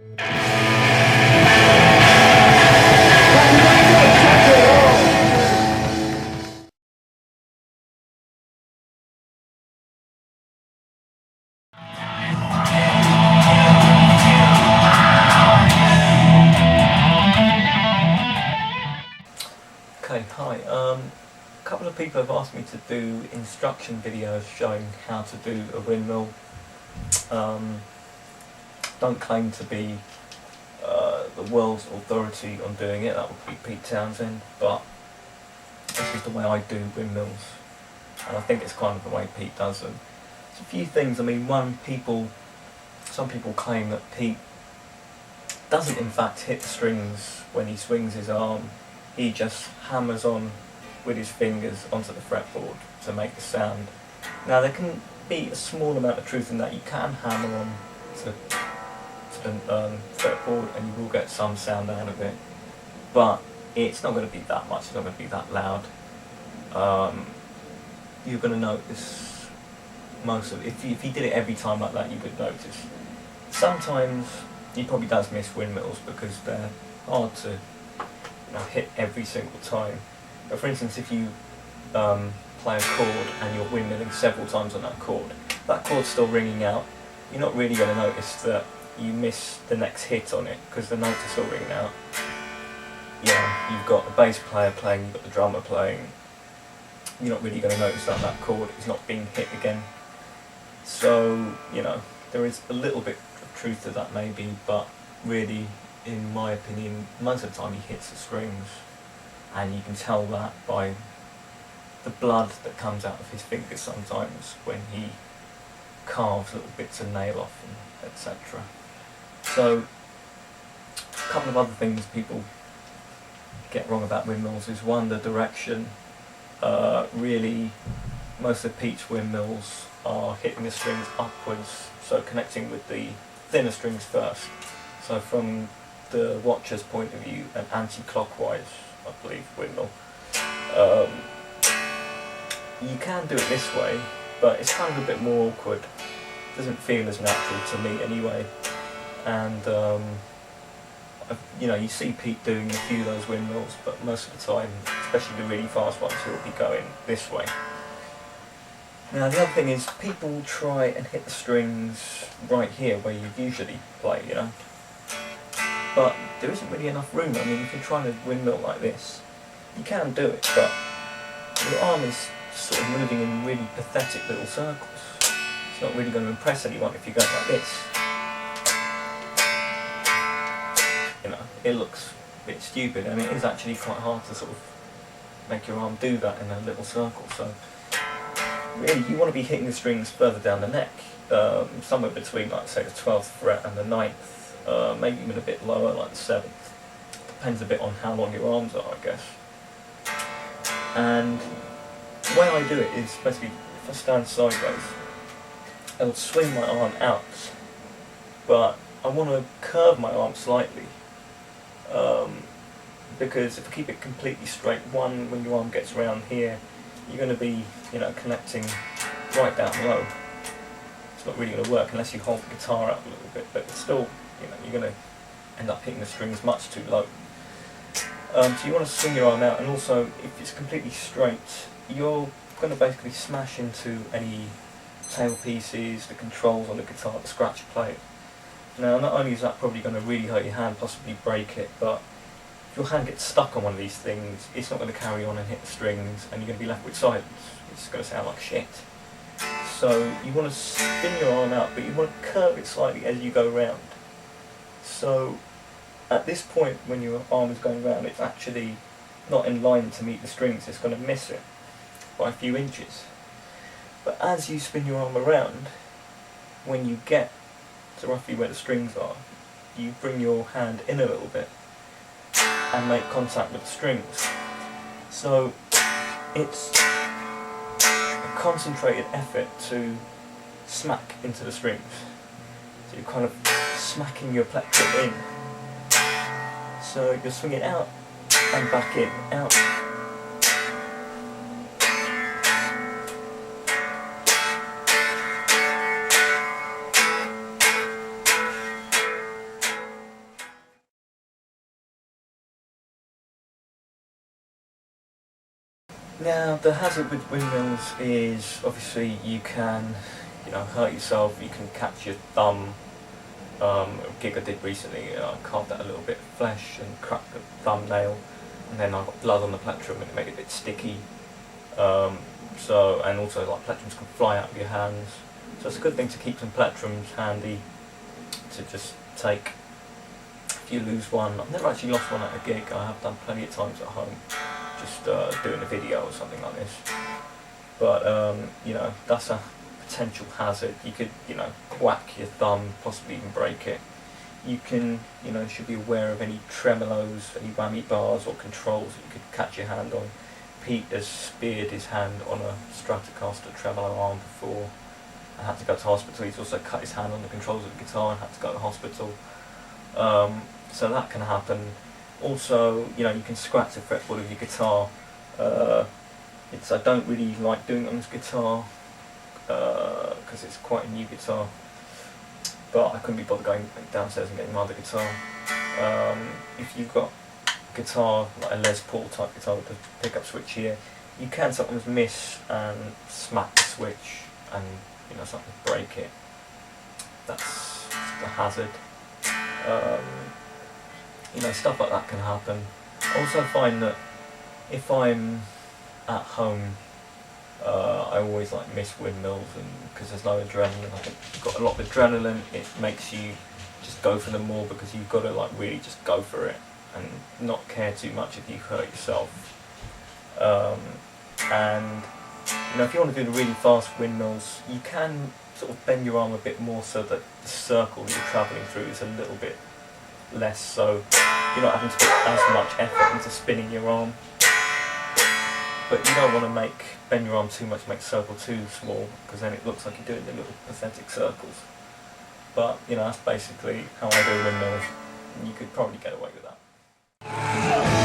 Okay, hi. A couple of people have asked me to do instruction videos showing how to do a windmill. Don't claim to be the world's authority on doing it, that would be Pete Townshend, but this is the way I do windmills, and I think it's kind of the way Pete does them. There's a few things. I mean, some people claim that Pete doesn't in fact hit the strings when he swings his arm. He just hammers on with his fingers onto the fretboard to make the sound. Now, there can be a small amount of truth in that. You can hammer on to the fretboard and you will get some sound out of it, but it's not going to be that much, it's not going to be that loud. You're going to notice most of it. If he did it every time like that, you would notice. Sometimes he probably does miss windmills because they're hard to hit every single time. But for instance, if you play a chord and you're windmilling several times on that chord's still ringing out, you're not really going to notice that you miss the next hit on it because the notes are still ringing out. You've got the bass player playing, you've got the drummer playing. You're not really going to notice that that chord is not being hit again. So, there is a little bit of truth to that maybe, but really, in my opinion, most of the time he hits the strings, and you can tell that by the blood that comes out of his fingers sometimes when he carves little bits of nail off and etc. So, a couple of other things people get wrong about windmills is one, the direction. Really, most of Pete's windmills are hitting the strings upwards, so connecting with the thinner strings first. So from the watcher's point of view, an anti-clockwise, I believe, windmill. You can do it this way, but it's kind of a bit more awkward. It doesn't feel as natural to me anyway. And you see Pete doing a few of those windmills, but most of the time, especially the really fast ones, he'll be going this way. Now the other thing is, people try and hit the strings right here where you usually play, but there isn't really enough room. I mean, if you're trying to windmill like this, you can do it, but your arm is sort of moving in really pathetic little circles. It's not really going to impress anyone if you go like this. It looks a bit stupid, and it is actually quite hard to sort of make your arm do that in a little circle. So really, you want to be hitting the strings further down the neck, somewhere between, like, say, the 12th fret and the 9th, maybe even a bit lower, like the 7th. Depends a bit on how long your arms are, I guess. And the way I do it is basically, if I stand sideways, I would swing my arm out, but I want to curve my arm slightly, because if I keep it completely straight, when your arm gets around here, you're going to be, connecting right down low. It's not really going to work unless you hold the guitar up a little bit, but it's still, you're going to end up hitting the strings much too low. So you want to swing your arm out, and also, if it's completely straight, you're going to basically smash into any tailpieces, the controls on the guitar, the scratch plate. Now, not only is that probably going to really hurt your hand, possibly break it, but if your hand gets stuck on one of these things, it's not going to carry on and hit the strings, and you're going to be left with silence. It's going to sound like shit. So you want to spin your arm out, but you want to curve it slightly as you go round. So at this point, when your arm is going round, it's actually not in line to meet the strings. It's going to miss it by a few inches. But as you spin your arm around, when you get to roughly where the strings are, you bring your hand in a little bit and make contact with the strings. So it's a concentrated effort to smack into the strings. So you're kind of smacking your plectrum in. So you're swinging out and back in, out. Now, the hazard with windmills is obviously you can, hurt yourself. You can catch your thumb. A gig I did recently, I carved out a little bit of flesh and cracked the thumbnail, and then I got blood on the plectrum and it made it a bit sticky. And also like plectrums can fly out of your hands, so it's a good thing to keep some plectrums handy to just take if you lose one. I've never actually lost one at a gig. I have done plenty of times at home, just doing a video or something like this. But that's a potential hazard. You could whack your thumb, possibly even break it. You can should be aware of any tremolos, any whammy bars or controls that you could catch your hand on. Pete has speared his hand on a Stratocaster tremolo arm before and had to go to hospital. He's also cut his hand on the controls of the guitar and had to go to hospital. So that can happen. Also, you can scratch the fretboard of your guitar. I don't really like doing it on this guitar because it's quite a new guitar, but I couldn't be bothered going downstairs and getting my other guitar. If you've got guitar, like a Les Paul type guitar with the pickup switch here, you can sometimes miss and smack the switch and something break it. That's the hazard. Stuff like that can happen. I also find that if I'm at home, I always miss windmills, and because there's no adrenaline. I think you've got a lot of adrenaline, it makes you just go for them more, because you've got to really just go for it and not care too much if you hurt yourself. And if you want to do the really fast windmills, you can sort of bend your arm a bit more so that the circle you're travelling through is a little bit less, so you're not having to put as much effort into spinning your arm. But you don't want to bend your arm too much, make the circle too small, because then it looks like you're doing the little pathetic circles. But that's basically how I do windmills. You could probably get away with that.